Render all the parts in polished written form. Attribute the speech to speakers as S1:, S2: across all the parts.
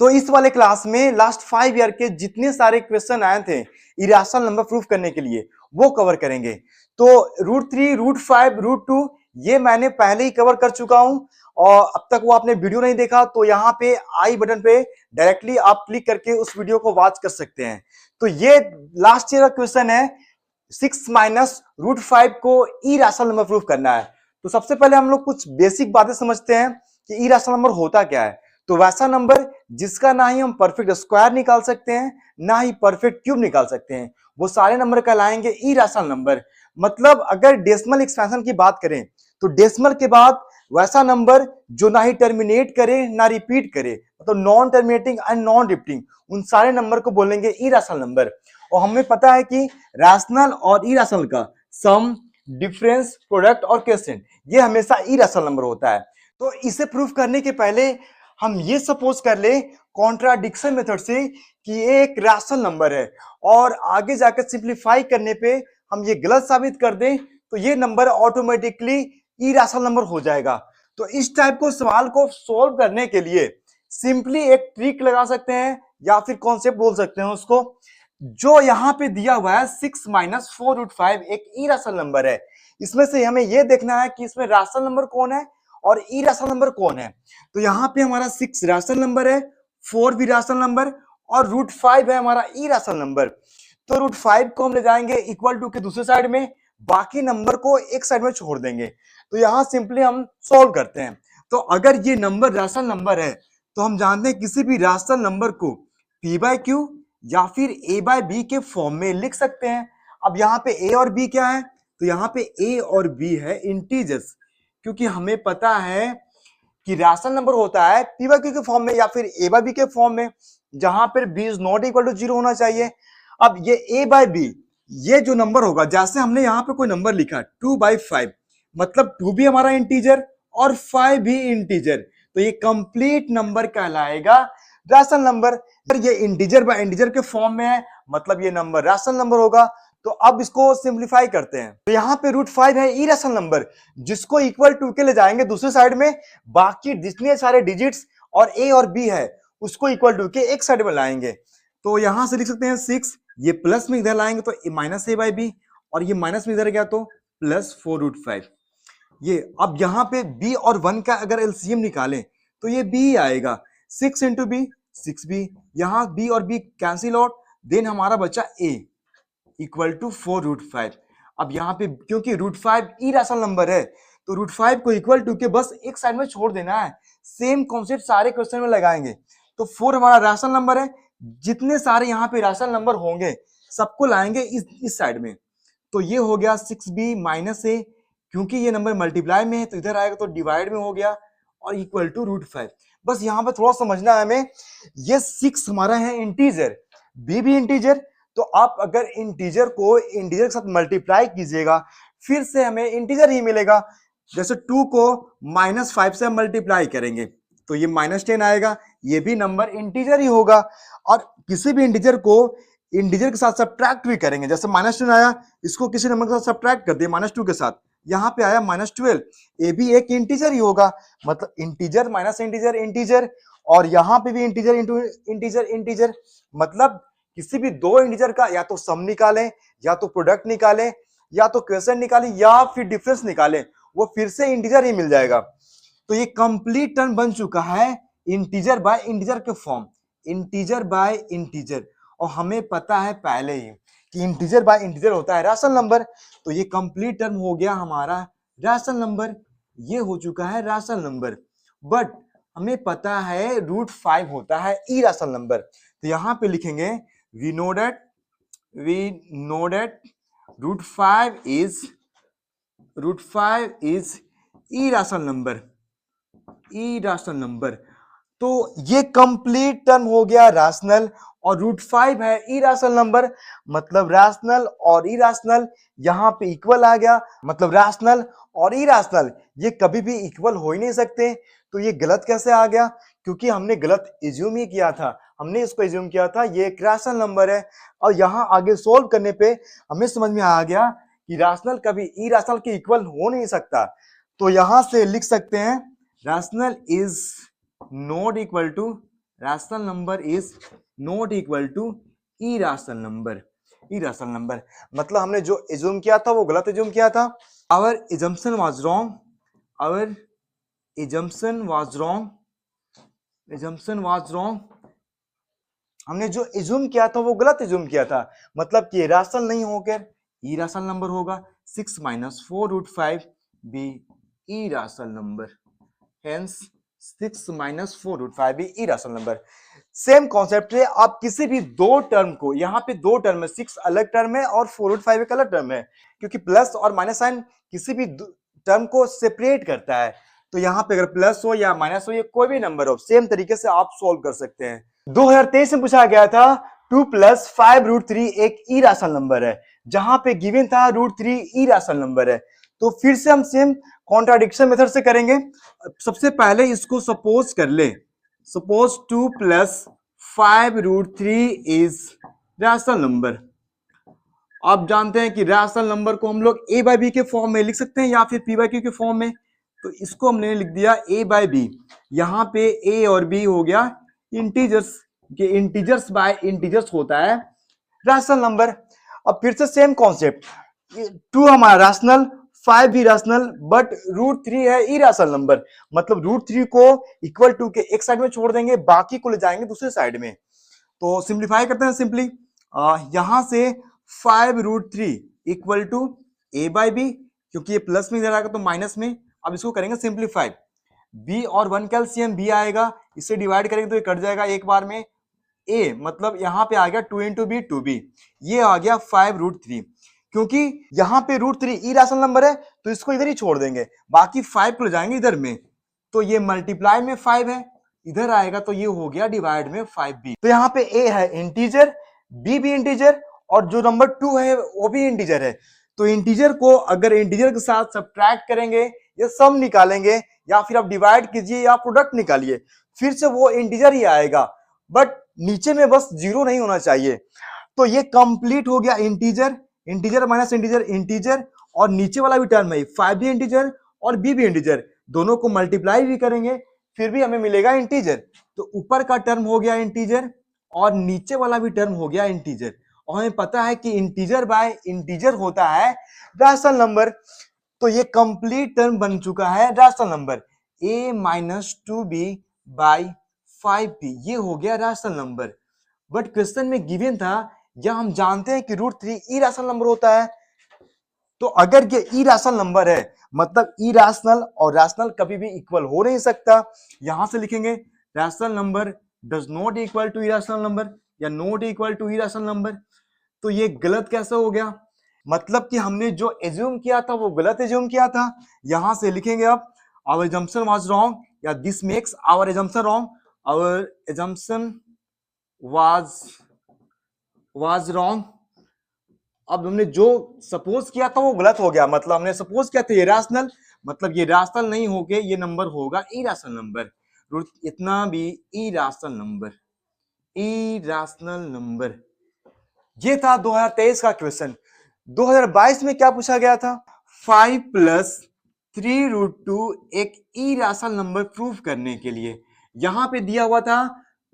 S1: तो इस वाले क्लास में लास्ट 5 ईयर के जितने सारे क्वेश्चन आए थे इरेशनल नंबर प्रूफ करने के लिए वो कवर करेंगे। तो √3, √5, √2 ये मैंने पहले ही कवर कर चुका हूं और अब तक वो आपने वीडियो नहीं देखा तो यहाँ पे आई बटन पे डायरेक्टली आप क्लिक करके उस वीडियो को वॉच कर सकते हैं। तो ये लास्ट ईयर का क्वेश्चन है 6 माइनस √5 को इरेशनल नंबर प्रूफ करना है। तो सबसे पहले हम लोग कुछ बेसिक बातें समझते हैं कि इरेशनल नंबर होता क्या है। तो वैसा नंबर जिसका ना ही हम परफेक्ट स्क्वायर निकाल सकते हैं ना ही परफेक्ट क्यूब निकाल सकते हैं, वो सारे नंबर कहलाएंगे इरेशनल नंबर। मतलब अगर डेसिमल एक्सपेंशन की बात करें तो डेसिमल के बाद वैसा नंबर जो ना ही टर्मिनेट करे ना रिपीट करे, मतलब non terminating and non repeating, उन सारे नंबर को बोलेंगे इरेशनल नंबर। और हमें पता है कि रैशनल और इरेशनल का सम, डिफरेंस, प्रोडक्ट और क्वोशिएंट ये हमेशा इरेशनल नंबर होता है। तो इसे प्रूफ करने के पहले हम ये सपोज कर ले कॉन्ट्राडिक्शन मेथड से कि ये एक रैशनल नंबर है और आगे जाकर सिंपलीफाई करने पे हम ये गलत साबित कर दें तो ये नंबर ऑटोमेटिकली इरेशनल नंबर हो जाएगा। तो इस टाइप को सवाल को सोल्व करने के लिए सिंपली एक ट्रिक लगा सकते हैं या फिर कॉन्सेप्ट बोल सकते हैं उसको। जो यहाँ पे दिया हुआ है 6 माइनस 4√5 एक इरेशनल नंबर है। इसमें से हमें यह देखना है कि इसमें रैशनल नंबर कौन है और इरेशनल नंबर कौन है। तो यहाँ पे हमारा 6 रैशनल नंबर है, 4 भी रैशनल नंबर और √5 है हमारा इरेशनल नंबर। तो √5 को हम ले जाएंगे इक्वल टू के दूसरे साइड में, बाकी नंबर को एक साइड में छोड़ देंगे। तो यहाँ सिंपली हम सॉल्व करते हैं। तो अगर ये नंबर रैशनल नंबर है तो हम जानते हैं किसी भी रैशनल नंबर को p/q या फिर a/b के फॉर्म में लिख सकते हैं। अब यहाँ पे a और b क्या है, तो यहाँ पे a और b है इंटीजर्स, क्योंकि हमें पता है कि रैशनल नंबर होता है p/q के फॉर्म में या फिर a/b के फॉर्म में, जहां पर b is not equal to 0 होना चाहिए। अब ये a/b ये जो नंबर होगा, जैसे हमने यहाँ पे कोई नंबर लिखा 2/5, मतलब 2 भी हमारा इंटीजर और 5 भी इंटीजर, तो ये कंप्लीट नंबर कहलाएगा रैशनल नंबर। ये इंटीजर बाय इंटीजर के फॉर्म में है, मतलब ये नंबर रैशनल नंबर होगा। तो अब इसको सिंपलीफाई करते हैं। तो यहाँ पे √5 है इरेशनल नंबर, जिसको इक्वल टू के ले जाएंगे दूसरी साइड में, बाकी जितने सारे डिजिट्स और a और b है उसको इक्वल टू के एक साइड में लाएंगे। तो यहां से लिख सकते हैं 6, ये प्लस में इधर लाएंगे तो माइनस a/b और ये माइनस में इधर गया तो प्लस 4√5। ये अब यहाँ पे b और 1 का अगर एलसीएम निकालें तो ये b आएगा, 6 इंटू b 6b, यहाँ b और b कैंसिल आउट, देन हमारा बचा a इक्वल टू 4√5। अब यहाँ पे क्योंकि √5 इरेशनल नंबर है तो √5 को इक्वल टू के बस एक साइड में छोड़ देना है। सेम कॉन्सेप्ट सारे क्वेश्चन में लगाएंगे। तो 4 हमारा रैशनल नंबर है, जितने सारे यहाँ पे रैशनल नंबर होंगे सबको लाएंगे इस साइड में। तो ये हो गया 6b माइनस a, क्योंकि ये नंबर मल्टीप्लाई में है तो इधर आएगा तो डिवाइड में हो गया और इक्वल टू √5। बस यहाँ पे थोड़ा समझना है हमें, ये 6 हमारा है इंटीजर, b भी इंटीजर, तो आप अगर इंटीजर को इंटीजर के साथ मल्टीप्लाई कीजिएगा फिर से हमें इंटीजर ही मिलेगा। जैसे 2 को -5 से मल्टीप्लाई करेंगे तो ये -10 आएगा, ये भी नंबर इंटीजर ही होगा। और किसी भी इंटीजर को इंटीजर के साथ सब्ट्रैक्ट भी करेंगे, जैसे -10 आया, इसको किसी नंबर के साथ सब्ट्रैक्ट कर दिए -2 के साथ, यहाँ पे आया -12, ये भी एक इंटीजर ही होगा। मतलब इंटीजर माइनस इंटीजर इंटीजर, और यहाँ पे भी इंटीजर इंटू इंटीजर इंटीजर, मतलब किसी भी दो इंटीजर का या तो सम निकालें या तो प्रोडक्ट निकालें या तो क्वोशिएंट निकालें या फिर डिफरेंस निकालें, वो फिर से इंटीजर ही मिल जाएगा। तो ये कंप्लीट टर्म बन चुका है इंटीजर बाय इंटीजर के फॉर्म, इंटीजर बाय इंटीजर। और हमें पता है पहले ही कि इंटीजर बाय इंटीजर होता है रैशनल नंबर, तो ये कंप्लीट टर्म हो गया हमारा रैशनल नंबर, ये हो चुका है रैशनल नंबर। बट हमें पता है √5 होता है इरेशनल नंबर, तो यहां पे लिखेंगे we know that √5 is irrational number। तो ये कंप्लीट टर्म हो गया रैशनल, और √5 है इरेशनल नंबर, मतलब रैशनल और इरेशनल यहाँ पे इक्वल आ गया। मतलब रैशनल और इरेशनल ये कभी भी इक्वल हो ही नहीं सकते। तो ये गलत कैसे आ गया, क्योंकि हमने गलत एज्यूम ही किया था, हमने इसको एज्यूम किया था ये एक रैशनल नंबर है। और यहाँ आगे सोल्व करने पे हमें समझ में आ गया कि रैशनल कभी इरेशनल के इक्वल हो नहीं सकता। तो यहां से लिख सकते हैं rational is not equal to rational number is not equal to irrational number. Irrational number मतलब हमने जो एज्यूम किया था वो गलत एज्यूम किया था। Our assumption was wrong, our assumption was wrong, assumption was wrong. हमने जो एज्यूम किया था वो गलत एज्यूम किया था, मतलब कि रैशनल नहीं होकर इरेशनल नंबर होगा। 6 - 4 √5 be irrational number, hence 6 - 4 √5 be irrational number. Same concept है, आप किसी भी दो टर्म को, यहाँ पे दो टर्म है, 6 अलग टर्म है और 4 √5 एक अलग टर्म है, क्योंकि प्लस और माइनस साइन किसी भी टर्म को सेपरेट करता है। तो यहाँ पे अगर प्लस हो या माइनस हो या कोई भी नंबर हो, सेम तरीके से आप सोल्व कर सकते हैं। 2023 में पूछा गया था 2 + 5 √3 एक इरेशनल नंबर है, जहां पे गिवन था √3 इरेशनल नंबर है। तो फिर से हम सेम कॉन्ट्राडिक्शन मेथड से करेंगे। सबसे पहले इसको सपोज कर ले, सपोज 2 + 5 √3 इज रैशनल नंबर। आप जानते हैं कि रैशनल नंबर को हम लोग a/b के फॉर्म में लिख सकते हैं या फिर p/q के फॉर्म में। तो इसको हमने लिख दिया a/b। यहाँ पे a और b हो गया इंटीजर्स, के इंटीजर्स बाय इंटीजर्स होता है रैशनल नंबर। अब फिर से सेम कॉन्सेप्ट, 2 हमारा रैशनल, 5 भी रैशनल, बट √3 है इरेशनल नंबर, मतलब √3 को इक्वल टू के एक साइड में छोड़ देंगे, बाकी को ले जाएंगे दूसरे साइड में। तो सिंप्लीफाई करते हैं सिंपली, यहां से 5 √3 इक्वल टू a/b, क्योंकि ये प्लस में इधर आएगा तो माइनस में। अब इसको करेंगे सिंप्लीफाई, b और 1 कैल्सियम b आएगा, इसे डिवाइड करेंगे तो ये कट जाएगा एक बार में। a मतलब यहाँ पे आ गया 2 × b 2b, ये आ गया 5 √3। क्योंकि यहाँ पे √3 इरेशनल नंबर है तो इसको इधर ही छोड़ देंगे, बाकी 5 को ले जाएंगे इधर में, तो ये मल्टीप्लाई में 5 है, इधर आएगा तो ये हो गया डिवाइड में 5b। तो यहाँ पे a है इंटीजर, b भी इंटीजर, और जो नंबर 2 है वो भी इंटीजर है। तो इंटीजर को अगर इंटीजर के साथ सब्ट्रैक्ट करेंगे या सम निकालेंगे या फिर आप डिवाइड कीजिए या प्रोडक्ट निकालिए, फिर से वो इंटीजर ही आएगा, बट नीचे में बस जीरो नहीं होना चाहिए। तो ये कंप्लीट हो गया integer, integer minus integer integer, और नीचे वाला भी टर्म है 5 भी इंटीजर और b भी इंटीजर, दोनों को मल्टीप्लाई भी करेंगे फिर भी हमें मिलेगा इंटीजर। तो ऊपर का टर्म हो गया इंटीजर और नीचे वाला भी टर्म हो गया इंटीजर, और हमें पता है कि इंटीजर बाय इंटीजर होता है रैशनल नंबर। तो ये कंप्लीट टर्म बन चुका है rational number, a - 2b / 5b, ये हो गया रैशनल नंबर। बट क्वेश्चन में गिवन था, या हम जानते हैं कि √3 इरेशनल नंबर होता है। तो अगर ये इरेशनल नंबर है, मतलब इरेशनल और रैशनल कभी भी इक्वल हो नहीं सकता। यहां से लिखेंगे rational number does not equal to irrational number या not equal to irrational number. तो ये गलत कैसे हो गया, मतलब कि हमने जो एज्यूम किया था वो गलत एज्यूम किया था। यहां से लिखेंगे अब आवर एजम्पशन वाज रॉन्ग, या this makes our assumption wrong, our assumption was wrong. अब हमने जो सपोज किया था वो गलत हो गया, मतलब हमने सपोज किया था ये रैशनल, मतलब ये रैशनल नहीं होके ये नंबर होगा इरेशनल नंबर। इतना भी इरेशनल नंबर, इरेशनल नंबर। ये था 2023 का क्वेश्चन। 2022 में क्या पूछा गया था, 5 + 3 √2 एक इरेशनल नंबर प्रूव करने के लिए। यहां पे दिया हुआ था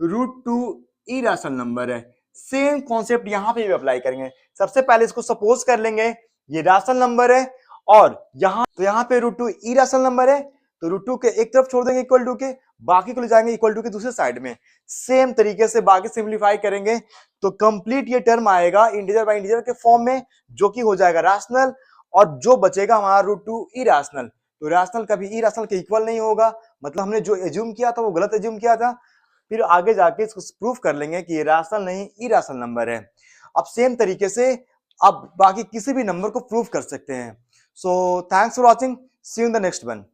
S1: √2 इरेशनल नंबर है, सेम कॉन्सेप्ट यहां पे भी अप्लाई करेंगे। सबसे पहले इसको सपोज कर लेंगे ये रैशनल नंबर है, और यहां पे √2 इरेशनल नंबर है, तो √2 के एक तरफ छोड़ देंगे इक्वल टू के, बाकी को ले जाएंगे इक्वल टू के दूसरे साइड में। सेम तरीके से बाकी सिंप्लीफाई करेंगे तो कंप्लीट ये टर्म आएगा इंटीजर बाय इंटीजर के फॉर्म में, जो कि हो जाएगा रैशनल, और जो बचेगा हमारा √2 इरेशनल। तो रैशनल कभी इरेशनल के इक्वल नहीं होगा, मतलब हमने जो एज्यूम किया था वो गलत एज्यूम किया था। फिर आगे जाके इसको प्रूफ कर लेंगे कि ये रैशनल नहीं इरेशनल नंबर है। अब सेम तरीके से आप बाकी किसी भी नंबर को प्रूफ कर सकते हैं। So thanks for watching, see you in the next one.